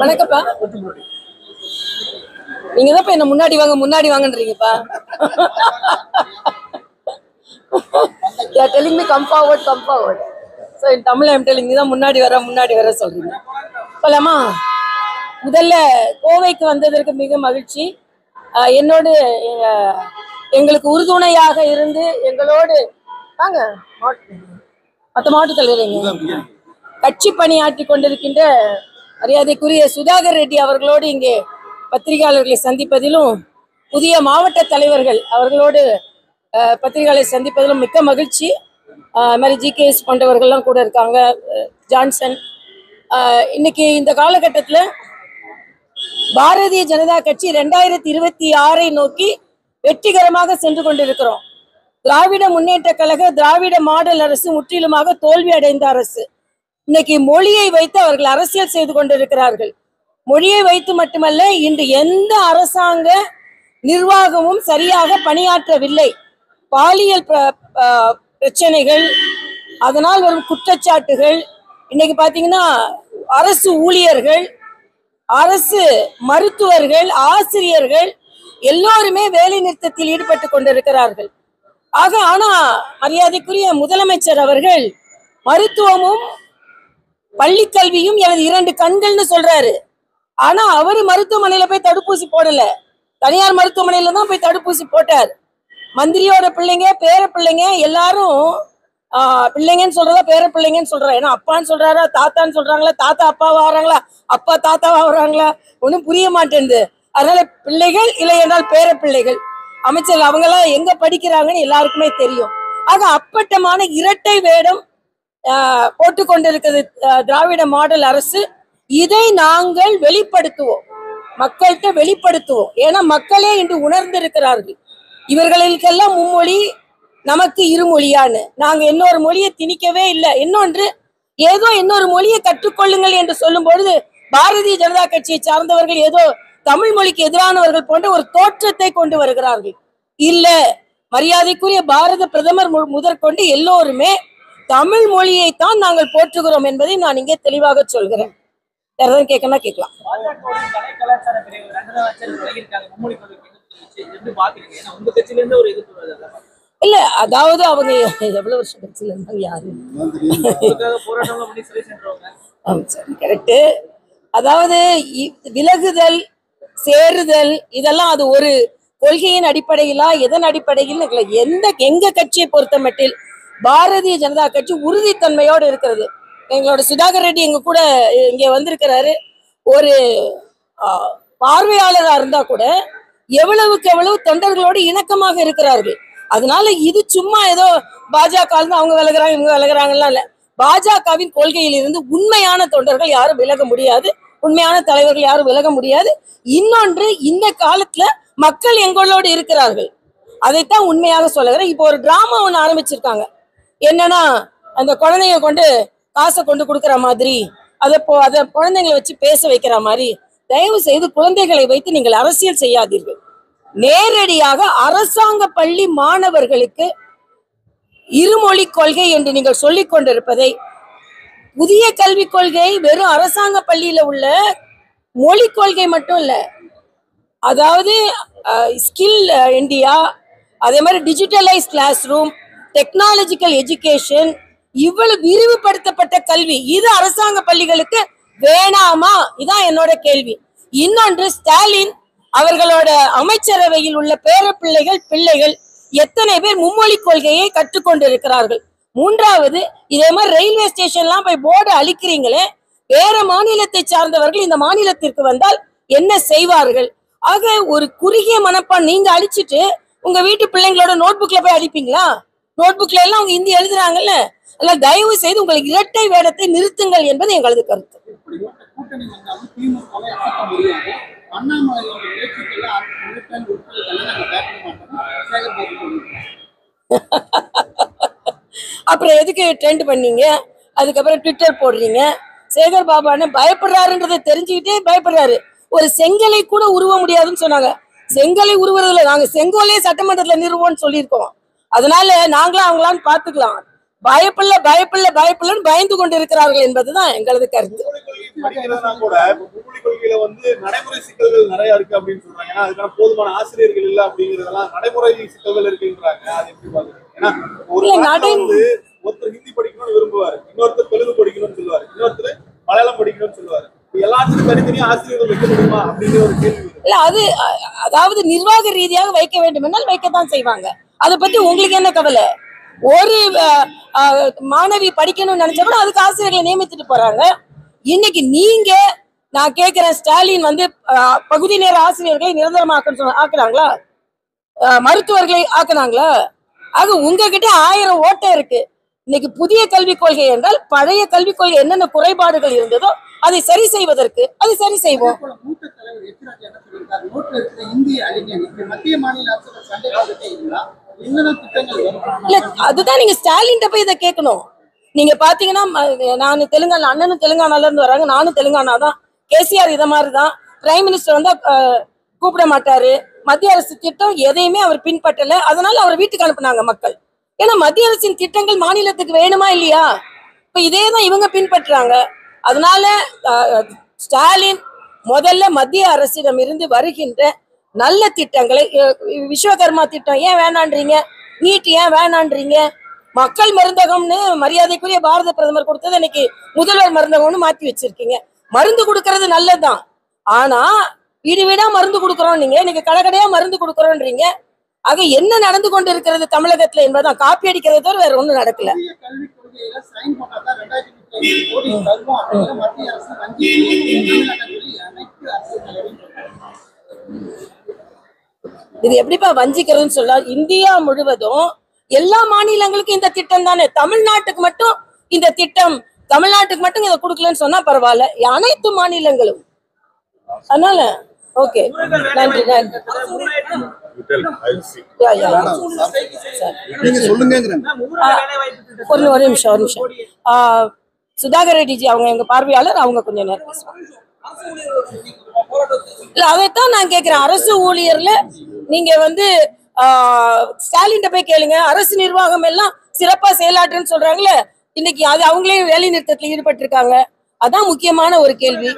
வணக்கம்ப்பா. நீங்க தான் என்ன முன்னாடி வாங்க முன்னாடி வாங்கன்றீங்கப்பா. You are telling me come forward, come forward. So in Tamil I am telling you தான் முன்னாடி வர சொல்றீங்க. போலாமா? முதல்ல கோவைக்கு வந்ததற்கு மிக மகிழ்ச்சி. என்னோடு எங்களுக்கு உறுதுணையாக இருந்து எங்களோடு வாங்க மற்ற மாவட்ட தலைவரைங்க கட்சி பணியாற்றி கொண்டிருக்கின்ற மரியாதைக்குரிய சுதாகர் ரெட்டி அவர்களோடு இங்கே பத்திரிகையாளர்களை சந்திப்பதிலும் புதிய மாவட்ட தலைவர்கள் அவர்களோடு பத்திரிகையாளரை சந்திப்பதிலும் மிக்க மகிழ்ச்சி. மாதிரி ஜிகேஎஸ் போன்றவர்கள்லாம் கூட இருக்காங்க, ஜான்சன். இன்னைக்கு இந்த காலகட்டத்தில் பாரதிய ஜனதா கட்சி 2026 நோக்கி வெற்றிகரமாக சென்று கொண்டிருக்கிறோம். திராவிட முன்னேற்ற கழக திராவிட மாடல் அரசு முற்றிலுமாக தோல்வி அடைந்த அரசு. இன்னைக்கு மொழியை வைத்து அவர்கள் அரசியல் செய்து கொண்டிருக்கிறார்கள். மொழியை வைத்து மட்டுமல்ல, இன்று எந்த அரசாங்க நிர்வாகமும் சரியாக பணியாற்றவில்லை. பாலியல் பிரச்சனைகள், அதனால் வரும் குற்றச்சாட்டுகள். இன்னைக்கு பாத்தீங்கன்னா அரசு ஊழியர்கள், அரசு மருத்துவர்கள், ஆசிரியர்கள் எல்லோருமே வேலை நிறுத்தத்தில் ஈடுபட்டு கொண்டிருக்கிறார்கள். ஆனா மரியாதைக்குரிய முதலமைச்சர் அவர்கள் மருத்துவமும் பள்ளி கல்வியும் எனது 2 கண்கள்னு சொல்றாரு. ஆனா அவரு மருத்துவமனையில போய் தடுப்பூசி போடல, தனியார் மருத்துவமனையில தான் போய் தடுப்பூசி போட்டார். மந்திரியோட பிள்ளைங்க, பேர பிள்ளைங்க எல்லாரும் பிள்ளைங்கன்னு சொல்றதா பேர பிள்ளைங்கன்னு சொல்றாரு. ஏன்னா அப்பான்னு சொல்றாரா, தாத்தான்னு சொல்றாங்களா, தாத்தா அப்பாவா வராங்களா, அப்பா தாத்தாவா வராங்களா, ஒன்றும் புரிய மாட்டேங்குது. அதனால பிள்ளைகள் இல்லை என்றால் பேர பிள்ளைகள். அமைச்சர்கள் அவங்கெல்லாம் எங்க படிக்கிறாங்கன்னு எல்லாருக்குமே தெரியும். ஆக அப்பட்டமான இரட்டை வேடம் போட்டு கொண்டிருக்கிறது திராவிட மாடல் அரசு. இதை நாங்கள் வெளிப்படுத்துவோம், மக்கள்கிட்ட வெளிப்படுத்துவோம். ஏன்னா மக்களே இன்று உணர்ந்திருக்கிறார்கள், இவர்களுக்கெல்லாம் மும்மொழி நமக்கு இருமொழியான்னு. நாங்க இன்னொரு மொழியை திணிக்கவே இல்லை. இன்னொன்று, ஏதோ இன்னொரு மொழியை கற்றுக்கொள்ளுங்கள் என்று சொல்லும் பொழுது பாரதிய ஜனதா கட்சியை சார்ந்தவர்கள் ஏதோ தமிழ் மொழிக்கு எதிரானவர்கள் போன்ற ஒரு தோற்றத்தை கொண்டு வருகிறார்கள். இல்ல, மரியாதைக்குரிய பாரத பிரதமர் முதற்கொண்டு எல்லோருமே தமிழ் மொழியை தான் நாங்கள் போற்றுகிறோம் என்பதை நான் இங்கே தெளிவாக சொல்கிறேன். யாராவது கேட்கணும் கேட்கலாம். இல்ல, அதாவது அவங்க எவ்வளவு வருஷம் கட்சியில இருந்தாங்க, யாரு கரெக்ட். அதாவது விலகுதல், சேருதல், இதெல்லாம் அது ஒரு கொள்கையின் அடிப்படையிலா எதன் அடிப்படையில் எங்க கட்சியை பொறுத்த மட்டில் பாரதிய ஜனதா கட்சி உறுதித்தன்மையோடு இருக்கிறது. எங்களோட சுதாகர் ரெட்டி எங்க கூட இங்க வந்திருக்கிறாரு. ஒரு பார்வையாளராக இருந்தா கூட எவ்வளவுக்கு எவ்வளவு தொண்டர்களோடு இணக்கமாக இருக்கிறார்கள். அதனால இது சும்மா ஏதோ பாஜக அவங்க விலகுறாங்க இவங்க விலகுறாங்கலாம் இல்ல. பாஜகவின் கொள்கையில் இருந்து உண்மையான தொண்டர்கள் யாரும் விலக முடியாது, உண்மையான தலைவர்கள் யாரும் விலக முடியாது. இன்னொன்று, இந்த காலத்துல மக்கள் எங்களோடு இருக்கிறார்கள், அதைத்தான் உண்மையாக சொல்லுகிறேன். இப்போ ஒரு டிராமா ஒண்ணு ஆரம்பிச்சிருக்காங்க. என்னன்னா, அந்த குழந்தைங்க கொண்டு காசை கொண்டு கொடுக்குற மாதிரி, அதை குழந்தைங்களை வச்சு பேச வைக்கிற மாதிரி. தயவு செய்து குழந்தைகளை வைத்து நீங்கள் அரசியல் செய்யாதீர்கள். நேரடியாக அரசாங்க பள்ளி மாணவர்களுக்கு இருமொழி கொள்கை என்று நீங்கள் சொல்லிக் கொண்டிருப்பதை, புதிய கல்விக் கொள்கை வெறும் அரசாங்க பள்ளியில உள்ள மொழி கொள்கை மட்டும் இல்ல, அதாவது ஸ்கில் இந்தியா, அதே மாதிரி digitalise class room, technological education, இவ்வளவு விரிவுபடுத்தப்பட்ட கல்வி, இது அரசாங்க பள்ளிகளுக்கு வேணாமா? இதான் என்னோட கேள்வி. இன்னொன்று, ஸ்டாலின் அவர்களோட அமைச்சரவையில் உள்ள பேர பிள்ளைகள் எத்தனை பேர் மும்மொழி கொள்கையை கற்றுக்கொண்டிருக்கிறார்கள்? மூன்றாவது, இதே மாதிரி ரயில்வே ஸ்டேஷன்லாம் போய் போர்டு அழிக்கிறீங்களே, வேற மாநிலத்தை சார்ந்தவர்கள் இந்த மாநிலத்திற்கு வந்தால் என்ன செய்வார்கள்? ஆக ஒரு குறுகிய மனப்பான் நீங்க அழிச்சிட்டு உங்க வீட்டு பிள்ளைங்களோட நோட்புக்ல போய் அழிப்பீங்களா? நோட்புக்ல எல்லாம் அவங்க ஹிந்தி எழுதுறாங்கல்ல. அல்ல, தயவு செய்து உங்களுக்கு இரட்டை வேடத்தை நிறுத்துங்கள் என்பது எங்களது கருத்து. அப்புறம் எதுக்கு ட்ரெண்ட் பண்ணீங்க? அதுக்கப்புறம் ட்விட்டர் போடுறீங்க. சேகர் பாபான்னு பயப்படுறாருன்றதை தெரிஞ்சுக்கிட்டே பயப்படுறாரு. ஒரு செங்கலை கூட உருவ முடியாதுன்னு சொன்னாங்க. செங்கலை உருவதில்லை, நாங்க செங்கோலே சட்டமன்றத்துல நிறுவோம்னு சொல்லியிருக்கோம். அதனால நாங்களும் அவங்களான்னு பாத்துக்கலாம். பயப்படலன்னு பயந்து கொண்டு இருக்கிறார்கள் என்பதுதான் எங்களது கருத்து. படிக்கிறதுனா கூட மும்மொழி கொள்கையில வந்து நடைமுறை சிக்கல்கள் நிறைய இருக்கு அப்படின்னு சொல்றாங்க. ஏன்னா அதுக்கான போதுமான ஆசிரியர்கள் இல்ல அப்படிங்கறதெல்லாம் நடைமுறை சிக்கல்கள் இருக்குன்றாங்க. அது எப்படி பாக்குறீங்க? ஏன்னா ஒரு வந்து ஒருத்தர் ஹிந்தி படிக்கணும்னு விரும்புவாரு, இன்னொருத்தர் தெலுங்கு படிக்கணும்னு சொல்லுவாரு, இன்னொருத்தர் மலையாளம் படிக்கணும்னு சொல்லுவாரு. எல்லாத்துக்கும் தனித்தனியா ஆசிரியர்கள் வைக்க முடியுமா அப்படிங்கிற ஒரு கேள்வி இல்ல. அது அதாவது நிர்வாக ரீதியாக வைக்க வேண்டும் என்றால் வைக்கத்தான் செய்வாங்க. அதை பத்தி உங்களுக்கு என்ன கவலை? ஒரு மாணவி படிக்கணும்னு நினைச்சா கூட அதுக்கு ஆசிரியர்களை நியமித்துட்டு போறாங்க. இன்னைக்கு நீங்க நான் கேட்கிறேன், ஸ்டாலின் வந்து பகுதி நேர ஆசிரியர்களை நிரந்தரமாக்க ஆக்குனாங்களா? மருத்துவர்களை ஆக்குனாங்களா? ஆக உங்ககிட்ட 1000 ஓட்டை இருக்கு. இன்னைக்கு புதிய கல்விக் கொள்கை என்றால் பழைய கல்விக் கொள்கை என்னென்ன குறைபாடுகள் இருந்ததோ அதை சரி செய்வதற்கு அது சரி செய்வோம். மூத்த தலைவர் எச்ராஜா என்ன சொல்லியிருக்காரு? நோட்டில் இருக்கிற இந்திய அறிஞர் மத்திய மாநில அரசு சண்டை என்னென்ன திட்டங்கள் வரும்? இல்ல, அதுதான் நீங்க ஸ்டாலின் போய் இதை கேட்கணும். நீங்க பாத்தீங்கன்னா நான் தெலுங்கானா, அண்ணனும் தெலுங்கானால இருந்து வராங்க, நானும் தெலுங்கானா தான். கேசிஆர் இதை மாதிரிதான். பிரைம் மினிஸ்டர் வந்தா கூப்பிட மாட்டாரு. மத்திய அரசு திட்டம் எதையுமே அவர் பின்பற்றல. அதனால அவர் வீட்டுக்கு அனுப்புனாங்க மக்கள். ஏன்னா மத்திய அரசின் திட்டங்கள் மாநிலத்துக்கு வேணுமா இல்லையா? இப்ப இதே தான் இவங்க பின்பற்றுறாங்க. அதனால ஸ்டாலின் முதல்ல மத்திய அரசிடம் இருந்து வருகின்ற நல்ல திட்டங்களை, விஸ்வகர்மா திட்டம் ஏன் வேணான்றீங்க? நீட் ஏன் வேணான்றீங்க? மக்கள் மருந்தகம்னு மரியாதைக்குரிய பாரத பிரதமர் கொடுத்தது இன்னைக்கு முதல்வர் மருந்தகம்னு மாத்தி வச்சிருக்கீங்க. மருந்து கொடுக்கறது நல்லதுதான். ஆனா வீடு வீடா மருந்து கொடுக்கறோம், நீங்க இன்னைக்கு கடைக்கடையா மருந்து கொடுக்கறோன்றீங்க. ஆக என்ன நடந்து கொண்டு இருக்கிறது தமிழகத்துல என்பதான். காப்பி அடிக்கிறது தவிர வேற ஒண்ணும் நடக்கல. இது எப்படிப்பா வஞ்சிக்கிறதுன்னு சொல்ல? இந்தியா முழுவதும் எல்லா மாநிலங்களுக்கும் இந்த திட்டம் தானே. தமிழ்நாட்டுக்கு மட்டும் இந்த திட்டம், தமிழ்நாட்டுக்கு மட்டும் இதை கொடுக்கலன்னு சொன்னா பரவாயில்ல, அனைத்து மாநிலங்களும். அதனால ஓகே, நன்றி நன்றி. ஒரு நிமிஷம். சுதாகர் ரெட்டிஜி அவங்க எங்க பார்வையாளர், அவங்க கொஞ்சம் நேரம் பேசுவாங்க. இல்ல, அதைத்தான் நான் கேட்கிறேன். அரசு ஊழியர்ல நீங்க வந்து ஸ்டாலின் போய் கேளுங்க. அரசு நிர்வாகம் எல்லாம் சிறப்பா செயலாற்றுன்னு சொல்றாங்களே, இன்னைக்கு அது அவங்களே வேலை நிறுத்தத்தில் ஈடுபட்டு இருக்காங்க. அதான் முக்கியமான ஒரு கேள்வி.